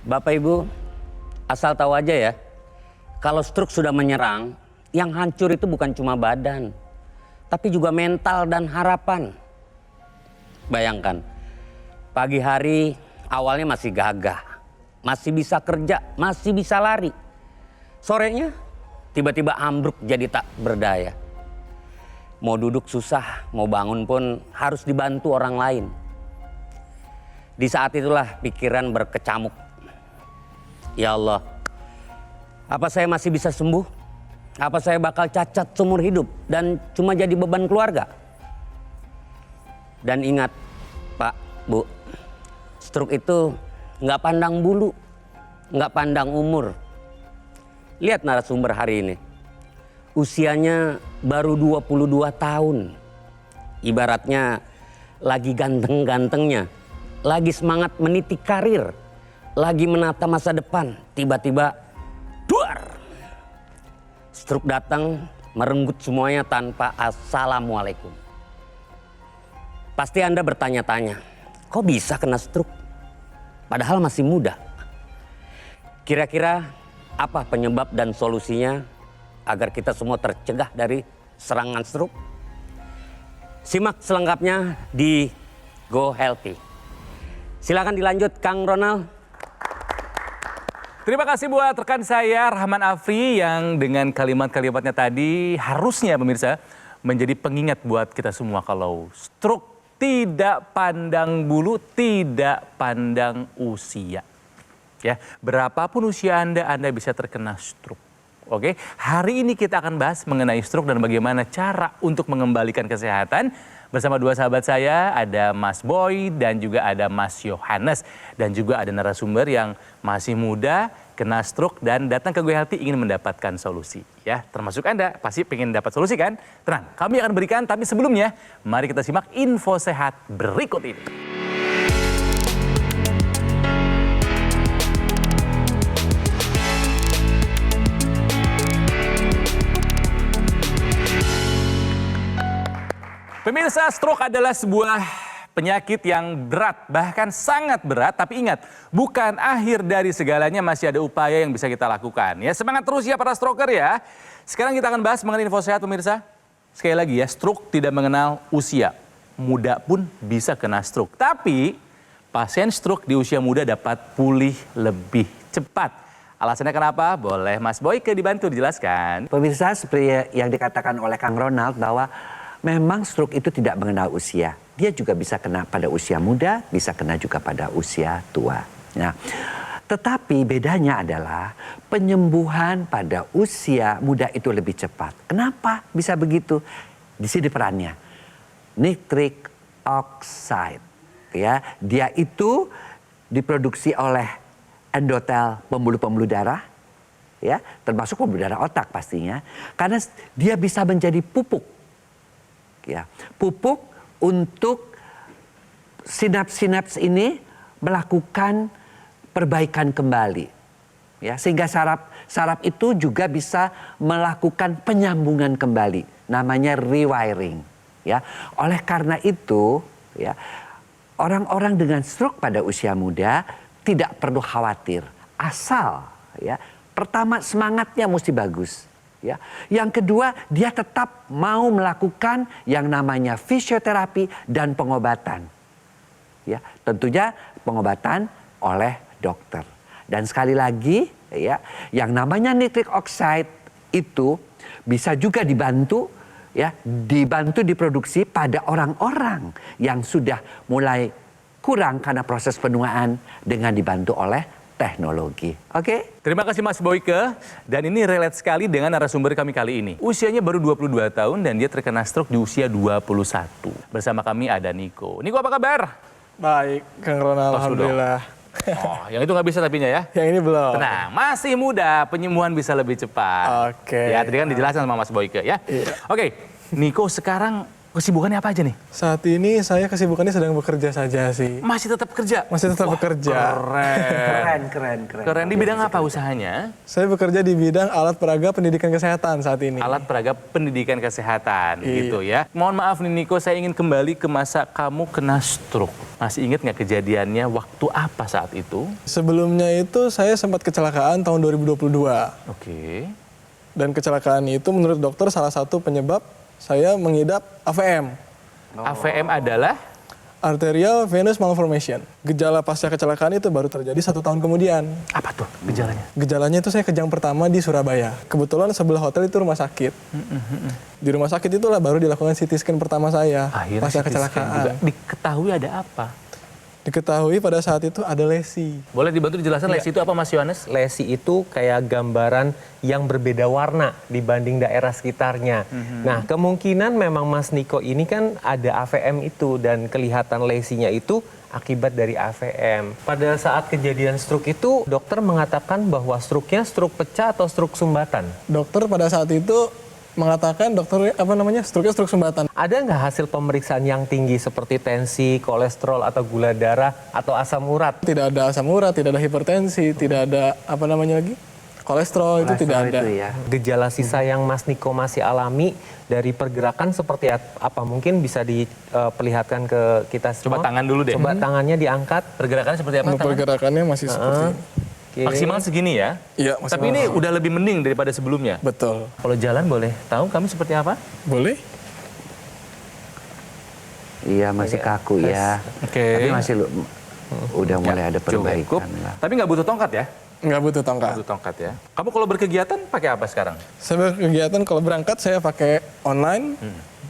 Bapak Ibu, asal tahu aja ya, kalau stroke sudah menyerang, yang hancur itu bukan cuma badan, tapi juga mental dan harapan. Bayangkan, pagi hari awalnya masih gagah, masih bisa kerja, masih bisa lari. Sorenya tiba-tiba ambruk jadi tak berdaya. Mau duduk susah, mau bangun pun harus dibantu orang lain. Di saat itulah pikiran berkecamuk. Ya Allah, apa saya masih bisa sembuh? Apa saya bakal cacat seumur hidup dan cuma jadi beban keluarga? Dan ingat Pak, Bu, stroke itu nggak pandang bulu, nggak pandang umur. Lihat narasumber hari ini, usianya baru 22 tahun. Ibaratnya lagi ganteng-gantengnya, lagi semangat meniti karir, lagi menata masa depan, tiba-tiba duar. Stroke datang merenggut semuanya tanpa assalamualaikum. Pasti Anda bertanya-tanya, kok bisa kena stroke? Padahal masih muda. Kira-kira apa penyebab dan solusinya agar kita semua tercegah dari serangan stroke? Simak selengkapnya di Go Healthy. Silakan dilanjut Kang Ronald. Terima kasih buat rekan saya Rahman Afri yang dengan kalimat-kalimatnya tadi harusnya pemirsa menjadi pengingat buat kita semua kalau stroke tidak pandang bulu, tidak pandang usia. Ya, berapapun usia Anda bisa terkena stroke. Oke, hari ini kita akan bahas mengenai stroke dan bagaimana cara untuk mengembalikan kesehatan. Bersama dua sahabat saya, ada Mas Boy dan juga ada Mas Yohanes. Dan juga ada narasumber yang masih muda, kena stroke dan datang ke Go Healthy ingin mendapatkan solusi. Ya, termasuk Anda pasti ingin dapat solusi kan? Tenang, kami akan berikan, tapi sebelumnya mari kita simak info sehat berikut ini. Pemirsa, stroke adalah sebuah penyakit yang berat, bahkan sangat berat. Tapi ingat, bukan akhir dari segalanya, masih ada upaya yang bisa kita lakukan. Ya, semangat terus ya para stroker ya. Sekarang kita akan bahas mengenai info sehat pemirsa. Sekali lagi ya, stroke tidak mengenal usia. Muda pun bisa kena stroke. Tapi pasien stroke di usia muda dapat pulih lebih cepat. Alasannya kenapa? Boleh Mas Boyke dibantu dijelaskan. Pemirsa, seperti yang dikatakan oleh Kang Ronald bahwa memang stroke itu tidak mengenal usia. Dia juga bisa kena pada usia muda, bisa kena juga pada usia tua. Nah, tetapi bedanya adalah penyembuhan pada usia muda itu lebih cepat. Kenapa bisa begitu? Di sini perannya. Nitric oxide. Ya, dia itu diproduksi oleh endotel pembuluh-pembuluh darah. Ya, termasuk pembuluh darah otak pastinya. Karena dia bisa menjadi pupuk. Ya, pupuk untuk sinaps-sinaps ini melakukan perbaikan kembali. Ya, sehingga saraf itu juga bisa melakukan penyambungan kembali, namanya rewiring. Ya, oleh karena itu, ya, orang-orang dengan stroke pada usia muda tidak perlu khawatir, asal ya, pertama semangatnya mesti bagus. Ya. Yang kedua, dia tetap mau melakukan yang namanya fisioterapi dan pengobatan. Ya, tentunya pengobatan oleh dokter. Dan sekali lagi, ya, yang namanya nitric oxide itu bisa juga dibantu diproduksi pada orang-orang yang sudah mulai kurang karena proses penuaan dengan dibantu oleh teknologi. Oke? Terima kasih Mas Boyke. Dan ini relate sekali dengan narasumber kami kali ini. Usianya baru 22 tahun dan dia terkena stroke di usia 21. Bersama kami ada Niko. Niko, apa kabar? Baik, Kang Ronald, alhamdulillah. Oh, yang itu nggak bisa tapinya ya? Yang ini belum. Tenang, masih muda, penyembuhan bisa lebih cepat. Oke. Ya, tadi kan dijelaskan sama Mas Boyke ya. Iya. Oke, Niko sekarang Kesibukannya apa aja nih? Saat ini saya kesibukannya sedang bekerja saja sih. Masih tetap kerja? Masih tetap bekerja. Keren. Keren. Di bidang apa usahanya? Saya bekerja di bidang alat peraga pendidikan kesehatan saat ini. Alat peraga pendidikan kesehatan Iya. gitu ya. Mohon maaf nih Niko, saya ingin kembali ke masa kamu kena stroke. Masih ingat nggak kejadiannya waktu apa saat itu? Sebelumnya itu saya sempat kecelakaan tahun 2022. Oke. Dan kecelakaan itu menurut dokter salah satu penyebab saya mengidap AVM. AVM adalah? Arterial Venous Malformation. Gejala pasca kecelakaan itu baru terjadi 1 tahun kemudian. Apa tuh gejalanya? Gejalanya itu saya kejang pertama di Surabaya. Kebetulan sebelah hotel itu rumah sakit. Di rumah sakit itulah baru dilakukan CT scan pertama saya Akhirnya pasca CT scan juga. kecelakaan. Diketahui ada apa? Diketahui pada saat itu ada lesi. Boleh dibantu dijelaskan lesi itu apa Mas Yohanes? Lesi itu kayak gambaran yang berbeda warna dibanding daerah sekitarnya. Nah, kemungkinan memang Mas Niko ini kan ada AVM itu dan kelihatan lesinya itu akibat dari AVM. Pada saat kejadian stroke itu, dokter mengatakan bahwa stroke-nya stroke pecah atau stroke sumbatan. Dokter pada saat itu mengatakan stroke sumbatan. Ada nggak hasil pemeriksaan yang tinggi seperti tensi, kolesterol, atau gula darah, atau asam urat? Tidak ada asam urat, tidak ada hipertensi, tidak ada kolesterol itu tidak ada. Itu ya. Gejala sisa yang Mas Niko masih alami dari pergerakan seperti apa? Mungkin bisa diperlihatkan ke kita semua. Coba tangan dulu deh. Coba tangannya diangkat. Pergerakannya seperti apa? tangan? Pergerakannya masih seperti ini. Oke. Maksimal segini ya? Iya, Tapi ini udah lebih mending daripada sebelumnya. betul. Kalau jalan boleh tahu kami seperti apa? Boleh? Iya masih kaku ya. Oke. Tapi masih udah mulai ada Cukup. perbaikan lah. Tapi nggak butuh tongkat ya? Nggak butuh tongkat. Butuh tongkat ya. Kamu kalau berkegiatan pakai apa sekarang? Saya berkegiatan kalau berangkat saya pakai online.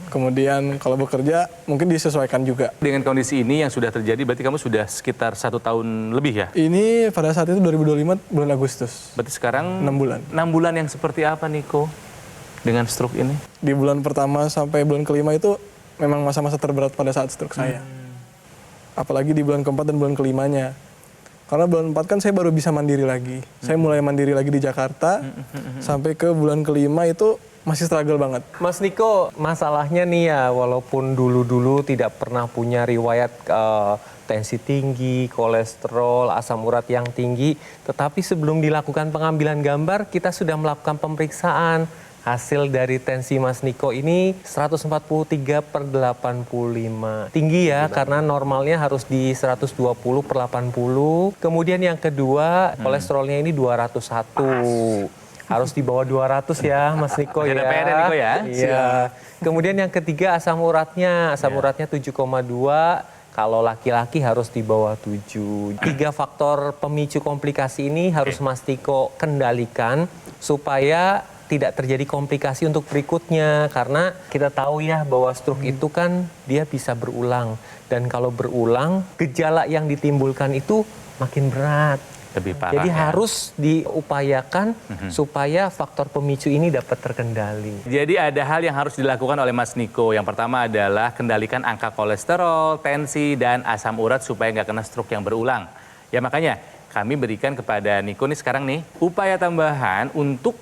Kemudian kalau bekerja mungkin disesuaikan juga. Dengan kondisi ini yang sudah terjadi berarti kamu sudah sekitar 1 tahun lebih ya? Ini pada saat itu 2025 bulan Agustus. Berarti sekarang 6 bulan. 6 bulan yang seperti apa Niko dengan stroke ini? Di bulan pertama sampai bulan kelima itu memang masa-masa terberat pada saat stroke saya. Apalagi di bulan keempat dan bulan kelimanya. Karena bulan 4 kan saya baru bisa mandiri lagi. Saya mulai mandiri lagi di Jakarta. Sampai ke bulan kelima itu masih struggle banget. Mas Niko, masalahnya nih ya, walaupun dulu-dulu tidak pernah punya riwayat tensi tinggi, kolesterol, asam urat yang tinggi, tetapi sebelum dilakukan pengambilan gambar, kita sudah melakukan pemeriksaan. Hasil dari tensi Mas Niko ini 143/85. Tinggi ya, karena normalnya harus di 120/80. Kemudian yang kedua, kolesterolnya ini 201. Harus di bawah 200 ya Mas Niko Masih ya. ada PR ya, Niko ya? Iya. Kemudian yang ketiga asam uratnya 7,2. Kalau laki-laki harus di bawah 7. 3 faktor pemicu komplikasi ini harus Mas Niko kendalikan supaya tidak terjadi komplikasi untuk berikutnya. Karena kita tahu ya bahwa stroke itu kan dia bisa berulang. Dan kalau berulang, gejala yang ditimbulkan itu makin berat. Lebih parah. Jadi ya? harus diupayakan supaya faktor pemicu ini dapat terkendali. Jadi ada hal yang harus dilakukan oleh Mas Niko. Yang pertama adalah kendalikan angka kolesterol, tensi, dan asam urat supaya nggak kena stroke yang berulang. Ya makanya kami berikan kepada Niko nih sekarang nih upaya tambahan untuk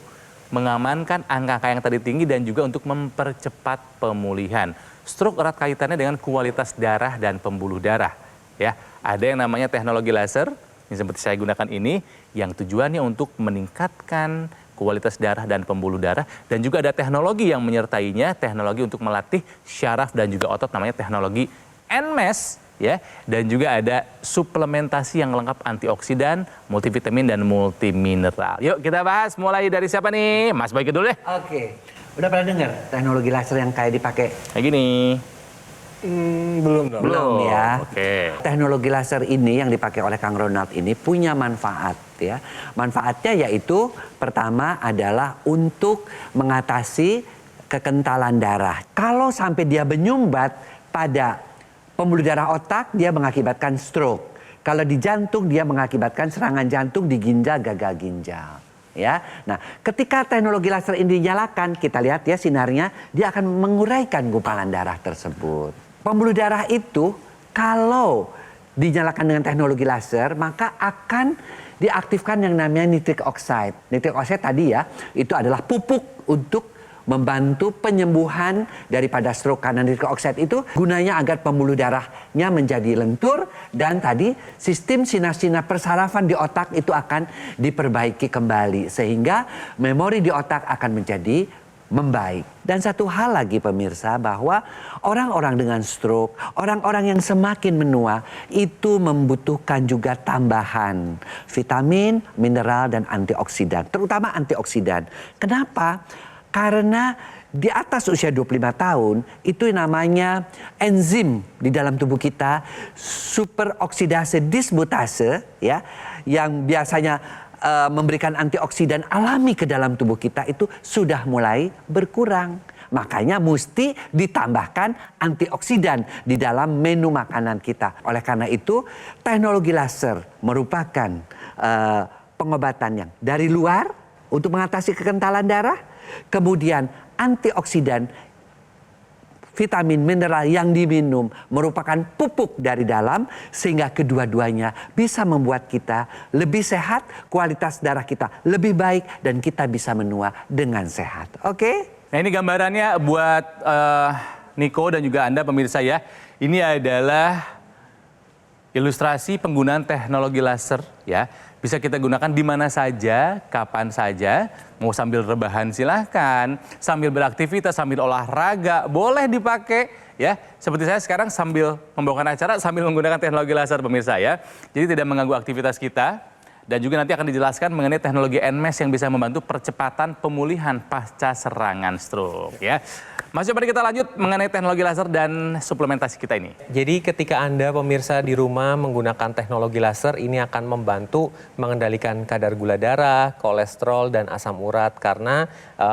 mengamankan angka-angka yang tadi tinggi dan juga untuk mempercepat pemulihan. Stroke erat kaitannya dengan kualitas darah dan pembuluh darah. Ya, ada yang namanya teknologi laser. Yang seperti saya gunakan ini, yang tujuannya untuk meningkatkan kualitas darah dan pembuluh darah. Dan juga ada teknologi yang menyertainya, teknologi untuk melatih syaraf dan juga otot, namanya teknologi NMES. Ya. Dan juga ada suplementasi yang lengkap antioksidan, multivitamin, dan multimineral. Yuk kita bahas, mulai dari siapa nih? Mas Baiki dulu deh. Oke. Udah pernah dengar teknologi laser yang kayak dipakai? Kayak gini. Belum dong. Belum ya. Oke. Teknologi laser ini yang dipakai oleh Kang Ronald ini punya manfaat ya. Manfaatnya yaitu pertama adalah untuk mengatasi kekentalan darah. Kalau sampai dia menyumbat pada pembuluh darah otak, dia mengakibatkan stroke. Kalau di jantung, dia mengakibatkan serangan jantung di ginjal, gagal ginjal. Ya, nah ketika teknologi laser ini dinyalakan, kita lihat ya sinarnya, dia akan menguraikan gumpalan darah tersebut. Pembuluh darah itu kalau dinyalakan dengan teknologi laser, maka akan diaktifkan yang namanya nitric oxide. Nitric oxide tadi ya, itu adalah pupuk untuk membantu penyembuhan daripada stroke. Karena nitric oxide itu gunanya agar pembuluh darahnya menjadi lentur dan tadi sistem sinar-sinar persarafan di otak itu akan diperbaiki kembali sehingga memori di otak akan menjadi membaik. Dan satu hal lagi pemirsa, bahwa orang-orang dengan stroke, orang-orang yang semakin menua itu membutuhkan juga tambahan vitamin, mineral dan antioksidan, terutama antioksidan. Kenapa? Karena di atas usia 25 tahun itu namanya enzim di dalam tubuh kita superoksidase dismutase ya, yang biasanya memberikan antioksidan alami ke dalam tubuh kita itu sudah mulai berkurang. Makanya mesti ditambahkan antioksidan di dalam menu makanan kita. Oleh karena itu teknologi laser merupakan pengobatan yang dari luar untuk mengatasi kekentalan darah. Kemudian antioksidan, vitamin, mineral yang diminum merupakan pupuk dari dalam sehingga kedua-duanya bisa membuat kita lebih sehat, kualitas darah kita lebih baik dan kita bisa menua dengan sehat. Oke? Nah ini gambarannya buat Niko dan juga Anda pemirsa ya. Ini adalah ilustrasi penggunaan teknologi laser ya. Bisa kita gunakan di mana saja, kapan saja. Mau sambil rebahan silahkan, sambil beraktivitas, sambil olahraga, boleh dipakai ya. Seperti saya sekarang sambil membawakan acara, sambil menggunakan teknologi laser pemirsa ya. Jadi tidak mengganggu aktivitas kita. Dan juga nanti akan dijelaskan mengenai teknologi NMES yang bisa membantu percepatan pemulihan pasca serangan stroke ya. Mas, mari kita lanjut mengenai teknologi laser dan suplementasi kita ini. Jadi ketika Anda pemirsa di rumah menggunakan teknologi laser, ini akan membantu mengendalikan kadar gula darah, kolesterol, dan asam urat. Karena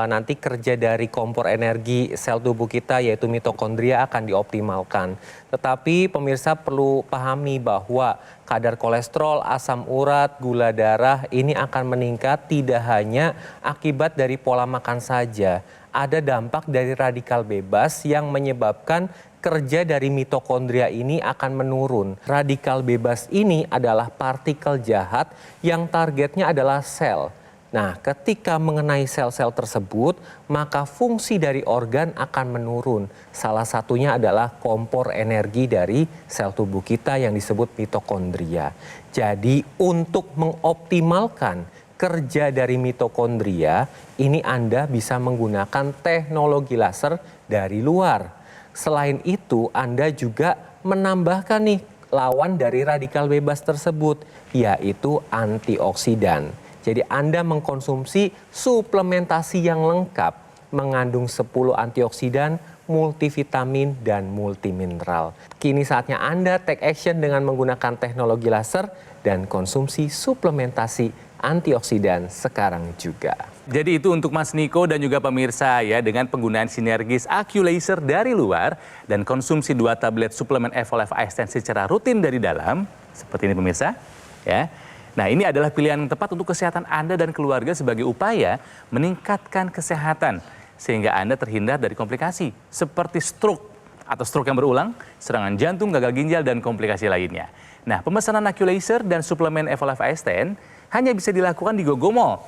nanti kerja dari kompor energi sel tubuh kita yaitu mitokondria akan dioptimalkan. Tetapi pemirsa perlu pahami bahwa kadar kolesterol, asam urat, gula darah ini akan meningkat tidak hanya akibat dari pola makan saja. Ada dampak dari radikal bebas yang menyebabkan kerja dari mitokondria ini akan menurun. Radikal bebas ini adalah partikel jahat yang targetnya adalah sel. Nah, ketika mengenai sel-sel tersebut, maka fungsi dari organ akan menurun. Salah satunya adalah kompor energi dari sel tubuh kita yang disebut mitokondria. Jadi, untuk mengoptimalkan kerja dari mitokondria, ini Anda bisa menggunakan teknologi laser dari luar. Selain itu, Anda juga menambahkan nih lawan dari radikal bebas tersebut, yaitu antioksidan. Jadi Anda mengkonsumsi suplementasi yang lengkap, mengandung 10 antioksidan, multivitamin, dan multimineral. Kini saatnya Anda take action dengan menggunakan teknologi laser dan konsumsi suplementasi antioksidan sekarang juga. Jadi itu untuk Mas Niko dan juga pemirsa ya, dengan penggunaan sinergis AccuLaser dari luar dan konsumsi 2 tablet suplemen Evolve Ascend secara rutin dari dalam, seperti ini pemirsa ya. Nah, ini adalah pilihan yang tepat untuk kesehatan Anda dan keluarga sebagai upaya meningkatkan kesehatan sehingga Anda terhindar dari komplikasi seperti stroke atau stroke yang berulang, serangan jantung, gagal ginjal, dan komplikasi lainnya. Nah, pemesanan AccuLaser dan suplemen Evolve Ascend hanya bisa dilakukan di GoGoMall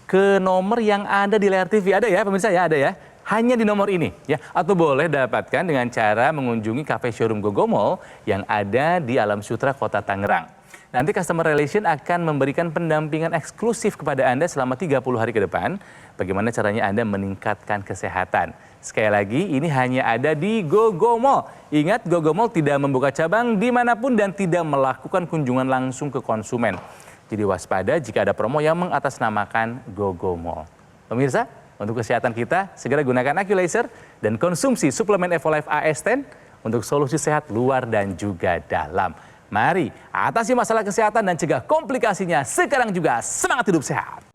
ke nomor yang ada di layar TV. Ada ya pemirsa ya, ada ya. Hanya di nomor ini ya, atau boleh dapatkan dengan cara mengunjungi cafe showroom GoGoMall yang ada di Alam Sutra, Kota Tangerang. Nanti Customer Relation akan memberikan pendampingan eksklusif kepada Anda selama 30 hari ke depan. Bagaimana caranya Anda meningkatkan kesehatan. Sekali lagi, ini hanya ada di GoGoMall. Ingat, GoGoMall tidak membuka cabang dimanapun dan tidak melakukan kunjungan langsung ke konsumen. Jadi waspada jika ada promo yang mengatasnamakan GoGoMall. Pemirsa, untuk kesehatan kita, segera gunakan AccuLaser dan konsumsi suplemen Evolve Ascend untuk solusi sehat luar dan juga dalam. Mari atasi masalah kesehatan dan cegah komplikasinya sekarang juga. Semangat hidup sehat.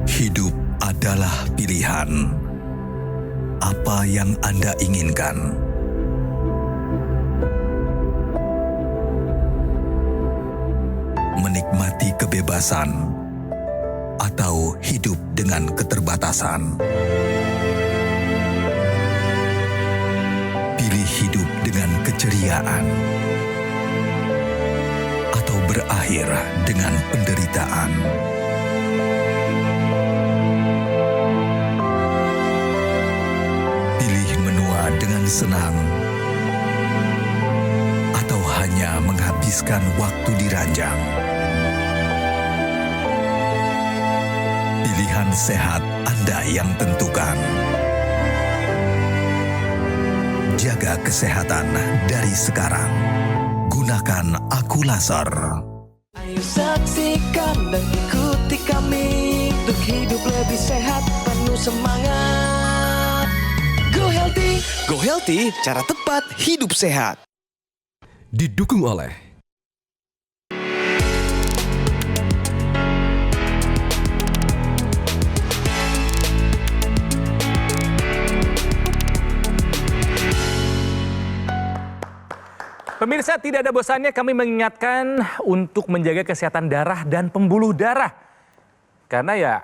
Hidup adalah pilihan. Apa yang Anda inginkan? Menikmati kebebasan atau hidup dengan keterbatasan? Pilih hidup dengan keceriaan atau berakhir dengan penderitaan. senang, atau hanya menghabiskan waktu di ranjang? Pilihan sehat Anda yang tentukan. Jaga kesehatan dari sekarang. Gunakan Akulaser. Ayo saksikan dan ikuti kami untuk hidup lebih sehat, penuh semangat. Go Healthy, cara tepat hidup sehat. Didukung oleh Pemirsa, tidak ada bosannya kami mengingatkan untuk menjaga kesehatan darah dan pembuluh darah. Karena ya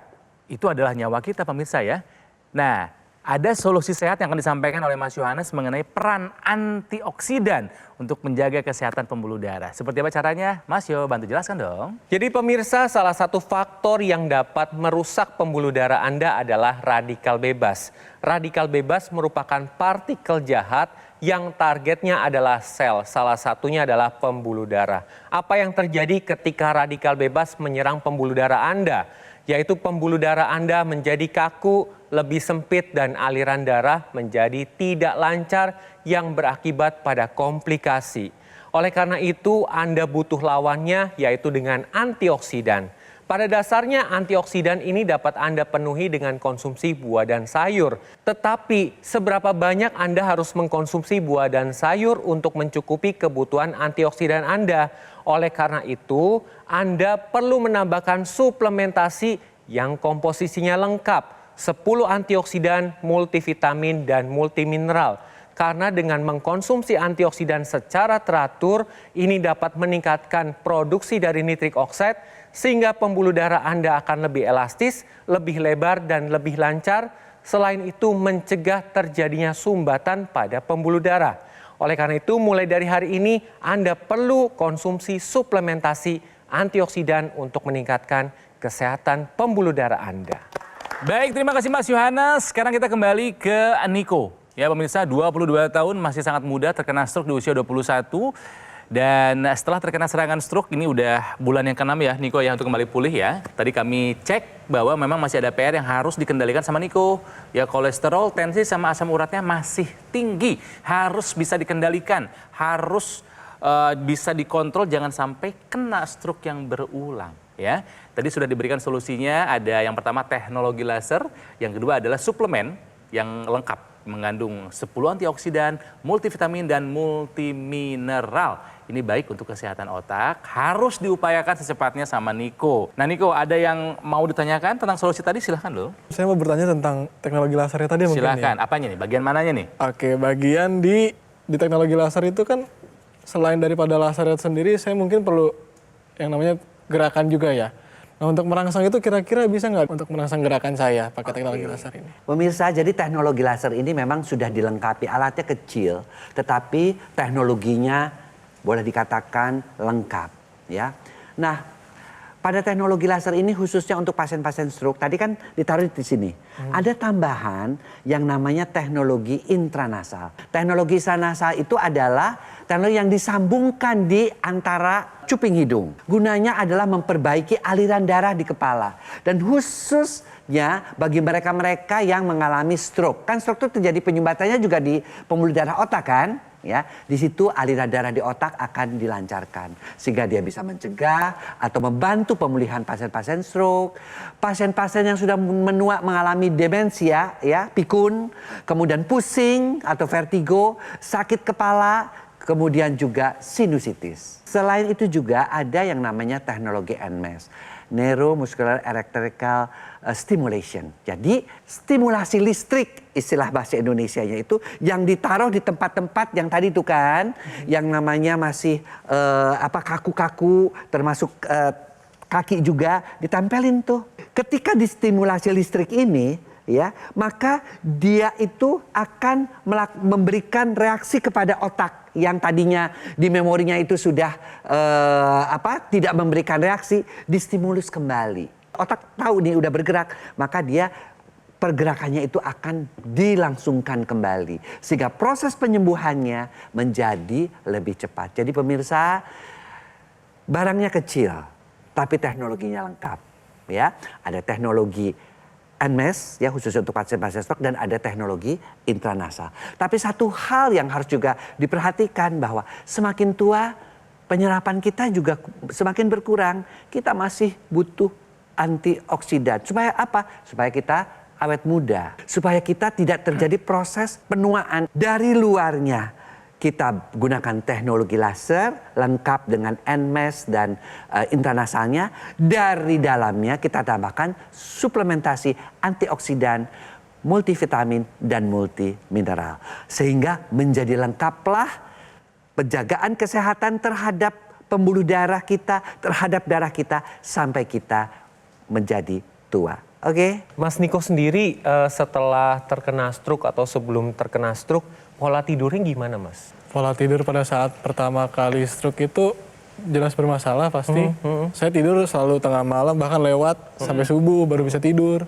itu adalah nyawa kita pemirsa ya. Nah, ada solusi sehat yang akan disampaikan oleh Mas Yohanes mengenai peran antioksidan untuk menjaga kesehatan pembuluh darah. Seperti apa caranya? Mas Yo, bantu jelaskan dong. Jadi pemirsa, salah satu faktor yang dapat merusak pembuluh darah Anda adalah radikal bebas. Radikal bebas merupakan partikel jahat yang targetnya adalah sel, salah satunya adalah pembuluh darah. Apa yang terjadi ketika radikal bebas menyerang pembuluh darah Anda? Yaitu pembuluh darah Anda menjadi kaku, lebih sempit dan aliran darah menjadi tidak lancar yang berakibat pada komplikasi. Oleh karena itu Anda butuh lawannya yaitu dengan antioksidan. Pada dasarnya antioksidan ini dapat Anda penuhi dengan konsumsi buah dan sayur. Tetapi seberapa banyak Anda harus mengkonsumsi buah dan sayur untuk mencukupi kebutuhan antioksidan Anda? Oleh karena itu Anda perlu menambahkan suplementasi yang komposisinya lengkap. 10 antioksidan, multivitamin dan multimineral. Karena dengan mengkonsumsi antioksidan secara teratur, ini dapat meningkatkan produksi dari nitrik oxide sehingga pembuluh darah Anda akan lebih elastis, lebih lebar dan lebih lancar. Selain itu mencegah terjadinya sumbatan pada pembuluh darah. Oleh karena itu mulai dari hari ini Anda perlu konsumsi suplementasi antioksidan untuk meningkatkan kesehatan pembuluh darah Anda. Baik, terima kasih Mas Yohanes. Sekarang kita kembali ke Niko. Ya pemirsa, 22 tahun, masih sangat muda, terkena stroke di usia 21. Dan setelah terkena serangan stroke, ini udah bulan yang ke-6 ya Niko ya untuk kembali pulih ya. Tadi kami cek bahwa memang masih ada PR yang harus dikendalikan sama Niko. Ya kolesterol, tensi sama asam uratnya masih tinggi. Harus bisa dikendalikan, harus bisa dikontrol jangan sampai kena stroke yang berulang ya. Tadi sudah diberikan solusinya, ada yang pertama teknologi laser, yang kedua adalah suplemen yang lengkap. Mengandung 10 antioksidan, multivitamin, dan multimineral. Ini baik untuk kesehatan otak, harus diupayakan secepatnya sama Niko. Nah Niko, ada yang mau ditanyakan tentang solusi tadi? Silahkan loh. Saya mau bertanya tentang teknologi lasernya tadi mungkin Silahkan, ya. apanya nih? Bagian mananya nih? Oke, bagian di teknologi laser itu kan selain daripada lasernya sendiri, saya mungkin perlu yang namanya gerakan juga ya. Nah untuk merangsang itu kira-kira bisa nggak untuk merangsang gerakan saya pakai teknologi laser ini? Pemirsa, jadi teknologi laser ini memang sudah dilengkapi, alatnya kecil, tetapi teknologinya boleh dikatakan lengkap, ya. Nah, pada teknologi laser ini khususnya untuk pasien-pasien stroke, tadi kan ditaruh di sini. Ada tambahan yang namanya teknologi intranasal. Teknologi intranasal itu adalah teknologi yang disambungkan di antara cuping hidung. Gunanya adalah memperbaiki aliran darah di kepala. Dan khususnya bagi mereka-mereka yang mengalami stroke. Kan stroke itu terjadi penyumbatannya juga di pembuluh darah otak kan? Ya, di situ aliran darah di otak akan dilancarkan sehingga dia bisa mencegah atau membantu pemulihan pasien-pasien stroke, pasien-pasien yang sudah menua mengalami demensia, ya, pikun, kemudian pusing atau vertigo, sakit kepala, kemudian juga sinusitis. Selain itu juga ada yang namanya teknologi NMES, Neuromuscular Electrical Stimulation. Jadi stimulasi listrik istilah bahasa Indonesianya itu yang ditaruh di tempat-tempat yang tadi itu kan, yang namanya masih kaku-kaku, termasuk kaki juga ditempelin tuh. Ketika distimulasi listrik ini, ya, maka dia itu akan memberikan reaksi kepada otak yang tadinya di memorinya itu sudah tidak memberikan reaksi, distimulus kembali. Otak tahu nih udah bergerak, maka dia pergerakannya itu akan dilangsungkan kembali. Sehingga proses penyembuhannya menjadi lebih cepat. Jadi pemirsa, barangnya kecil, tapi teknologinya lengkap. Ya, ada teknologi NMES ya khusus untuk pasien-pasien stroke dan ada teknologi intranasal. Tapi satu hal yang harus juga diperhatikan bahwa semakin tua penyerapan kita juga semakin berkurang. Kita masih butuh antioksidan. Supaya apa? Supaya kita awet muda. Supaya kita tidak terjadi proses penuaan dari luarnya. Kita gunakan teknologi laser lengkap dengan NMES dan intranasalnya. Dari dalamnya kita tambahkan suplementasi antioksidan, multivitamin dan multimineral. Sehingga menjadi lengkaplah penjagaan kesehatan terhadap pembuluh darah kita, terhadap darah kita sampai kita menjadi tua. Oke? Mas Niko sendiri setelah terkena stroke atau sebelum terkena stroke, pola tidurnya gimana, Mas? Pola tidur pada saat pertama kali stroke itu jelas bermasalah pasti. Saya tidur selalu tengah malam, bahkan lewat sampai subuh baru bisa tidur.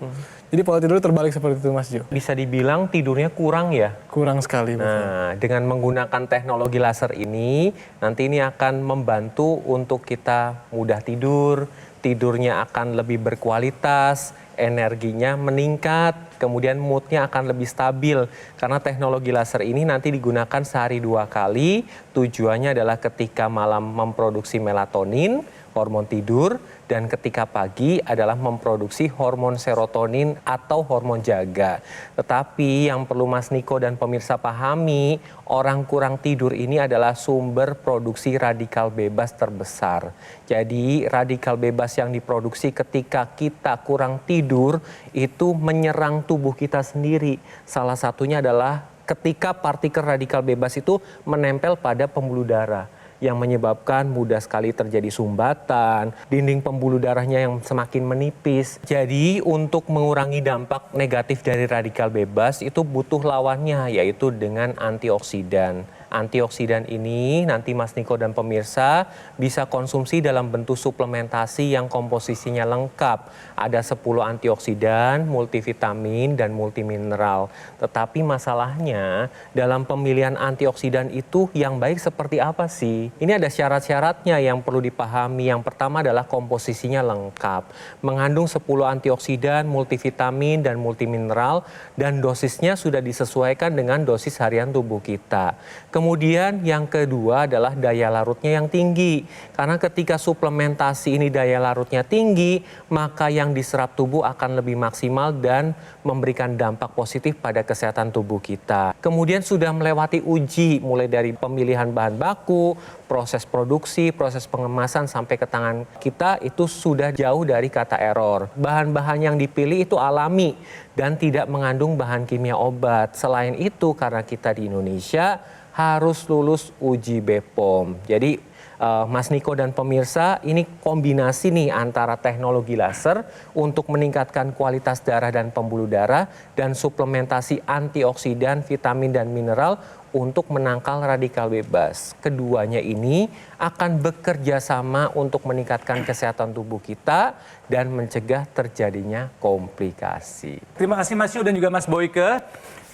Jadi pola tidur terbalik seperti itu, Mas Jo. Bisa dibilang tidurnya kurang ya? Kurang sekali. Nah, dengan menggunakan teknologi laser ini, nanti ini akan membantu untuk kita mudah tidur, tidurnya akan lebih berkualitas, energinya meningkat, kemudian moodnya akan lebih stabil. Karena teknologi laser ini nanti digunakan sehari 2 kali, tujuannya adalah ketika malam memproduksi melatonin, hormon tidur, dan ketika pagi adalah memproduksi hormon serotonin atau hormon jaga. Tetapi yang perlu Mas Niko dan pemirsa pahami, orang kurang tidur ini adalah sumber produksi radikal bebas terbesar. Jadi radikal bebas yang diproduksi ketika kita kurang tidur itu menyerang tubuh kita sendiri. Salah satunya adalah ketika partikel radikal bebas itu menempel pada pembuluh darah, yang menyebabkan mudah sekali terjadi sumbatan, dinding pembuluh darahnya yang semakin menipis. Jadi untuk mengurangi dampak negatif dari radikal bebas itu butuh lawannya, yaitu dengan antioksidan. Antioksidan ini nanti Mas Niko dan pemirsa bisa konsumsi dalam bentuk suplementasi yang komposisinya lengkap. Ada 10 antioksidan, multivitamin, dan multimineral. Tetapi masalahnya dalam pemilihan antioksidan itu yang baik seperti apa sih? Ini ada syarat-syaratnya yang perlu dipahami. Yang pertama adalah komposisinya lengkap. Mengandung 10 antioksidan, multivitamin, dan multimineral, dan dosisnya sudah disesuaikan dengan dosis harian tubuh kita. Kemudian yang kedua adalah daya larutnya yang tinggi. Karena ketika suplementasi ini daya larutnya tinggi, maka yang diserap tubuh akan lebih maksimal dan memberikan dampak positif pada kesehatan tubuh kita. Kemudian sudah melewati uji mulai dari pemilihan bahan baku, proses produksi, proses pengemasan sampai ke tangan kita itu sudah jauh dari kata error. Bahan-bahan yang dipilih itu alami dan tidak mengandung bahan kimia obat. Selain itu karena kita di Indonesia harus lulus uji BPOM. Jadi Mas Niko dan pemirsa, ini kombinasi nih antara teknologi laser untuk meningkatkan kualitas darah dan pembuluh darah dan suplementasi antioksidan, vitamin dan mineral untuk menangkal radikal bebas. Keduanya ini akan bekerja sama untuk meningkatkan kesehatan tubuh kita dan mencegah terjadinya komplikasi. Terima kasih Mas Yu dan juga Mas Boyke.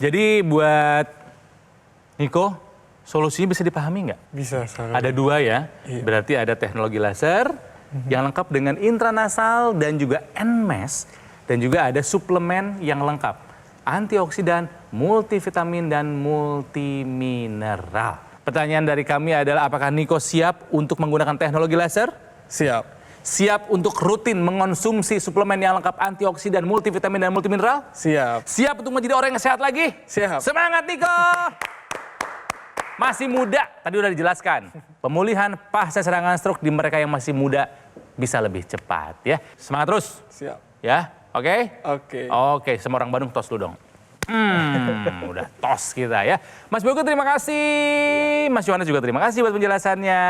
Jadi buat Niko, solusinya bisa dipahami nggak? Bisa. Sangat. Ada 2 ya, berarti ada teknologi laser yang lengkap dengan intranasal dan juga NMES, dan juga ada suplemen yang lengkap, antioksidan, multivitamin, dan multimineral. Pertanyaan dari kami adalah apakah Niko siap untuk menggunakan teknologi laser? Siap. Siap untuk rutin mengonsumsi suplemen yang lengkap antioksidan, multivitamin, dan multimineral? Siap. Siap untuk menjadi orang yang sehat lagi? Siap. Semangat Niko! Masih muda, tadi udah dijelaskan. Pemulihan pasca serangan stroke di mereka yang masih muda bisa lebih cepat ya. Semangat terus. Siap. Ya, oke? Oke. Oke, semua orang Bandung tos dulu dong. Udah tos kita ya. Mas Boyke terima kasih. Mas Yohanes juga terima kasih buat penjelasannya.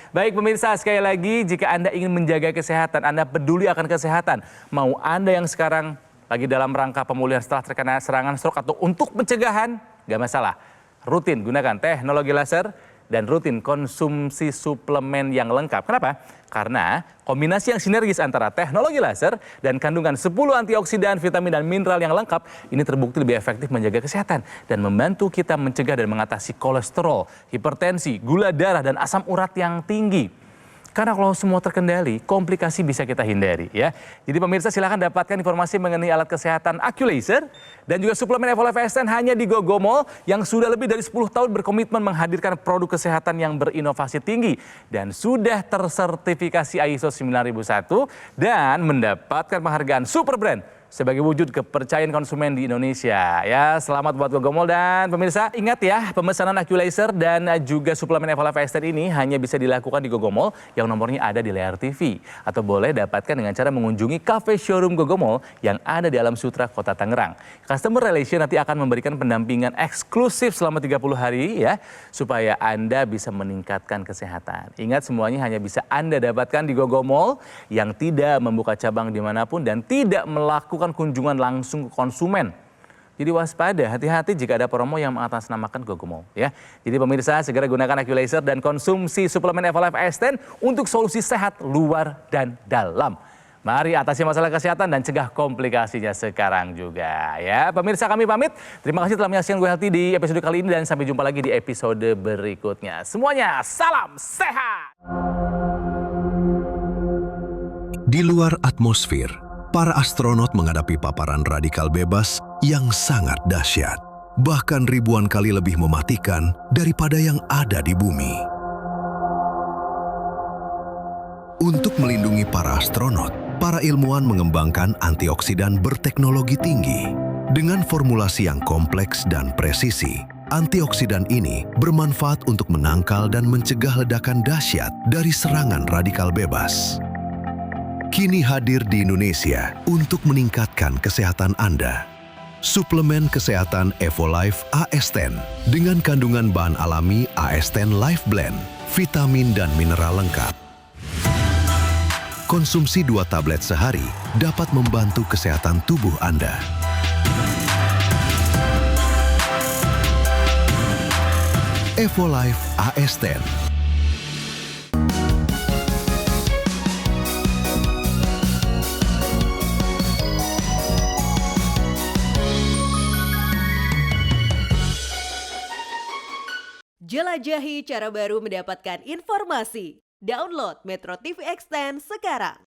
Baik pemirsa, sekali lagi jika Anda ingin menjaga kesehatan, Anda peduli akan kesehatan. Mau Anda yang sekarang lagi dalam rangka pemulihan setelah terkena serangan stroke atau untuk pencegahan, gak masalah. Rutin gunakan teknologi laser dan rutin konsumsi suplemen yang lengkap. Kenapa? Karena kombinasi yang sinergis antara teknologi laser dan kandungan 10 antioksidan, vitamin, dan mineral yang lengkap ini terbukti lebih efektif menjaga kesehatan dan membantu kita mencegah dan mengatasi kolesterol, hipertensi, gula darah, dan asam urat yang tinggi. Karena kalau semua terkendali, komplikasi bisa kita hindari ya. Jadi pemirsa silakan dapatkan informasi mengenai alat kesehatan AccuLaser dan juga suplemen Evolife Ascend hanya di Gogomall yang sudah lebih dari 10 tahun berkomitmen menghadirkan produk kesehatan yang berinovasi tinggi dan sudah tersertifikasi ISO 9001 dan mendapatkan penghargaan Super Brand sebagai wujud kepercayaan konsumen di Indonesia. Ya, selamat buat Gogomall dan pemirsa. Ingat ya, pemesanan AccuLaser dan juga suplemen Evolife Ascend ini hanya bisa dilakukan di Gogomall yang nomornya ada di layar TV. Atau boleh dapatkan dengan cara mengunjungi cafe showroom Gogomall yang ada di Alam Sutra, Kota Tangerang. Customer Relation nanti akan memberikan pendampingan eksklusif selama 30 hari ya, supaya Anda bisa meningkatkan kesehatan. Ingat semuanya hanya bisa Anda dapatkan di Gogomall yang tidak membuka cabang dimanapun dan tidak melakukan kunjungan langsung ke konsumen. Jadi waspada, hati-hati jika ada promo yang mengatasnamakan Gogomall ya. Jadi pemirsa segera gunakan AccuLaser dan konsumsi suplemen Evolife Ascend untuk solusi sehat luar dan dalam. Mari atasi masalah kesehatan dan cegah komplikasinya sekarang juga ya. Pemirsa kami pamit. Terima kasih telah menyaksikan Go Healthy di episode kali ini dan sampai jumpa lagi di episode berikutnya. Semuanya salam sehat. Di luar atmosfer, para astronot menghadapi paparan radikal bebas yang sangat dahsyat, bahkan ribuan kali lebih mematikan daripada yang ada di bumi. Untuk melindungi para astronot, para ilmuwan mengembangkan antioksidan berteknologi tinggi. Dengan formulasi yang kompleks dan presisi, antioksidan ini bermanfaat untuk menangkal dan mencegah ledakan dahsyat dari serangan radikal bebas. Kini hadir di Indonesia untuk meningkatkan kesehatan Anda. Suplemen kesehatan Evolife Ascend dengan kandungan bahan alami Ascend Life Blend, vitamin dan mineral lengkap. Konsumsi 2 tablet sehari dapat membantu kesehatan tubuh Anda. Evolife Ascend. Jelajahi cara baru mendapatkan informasi. Download Metro TV Extend sekarang.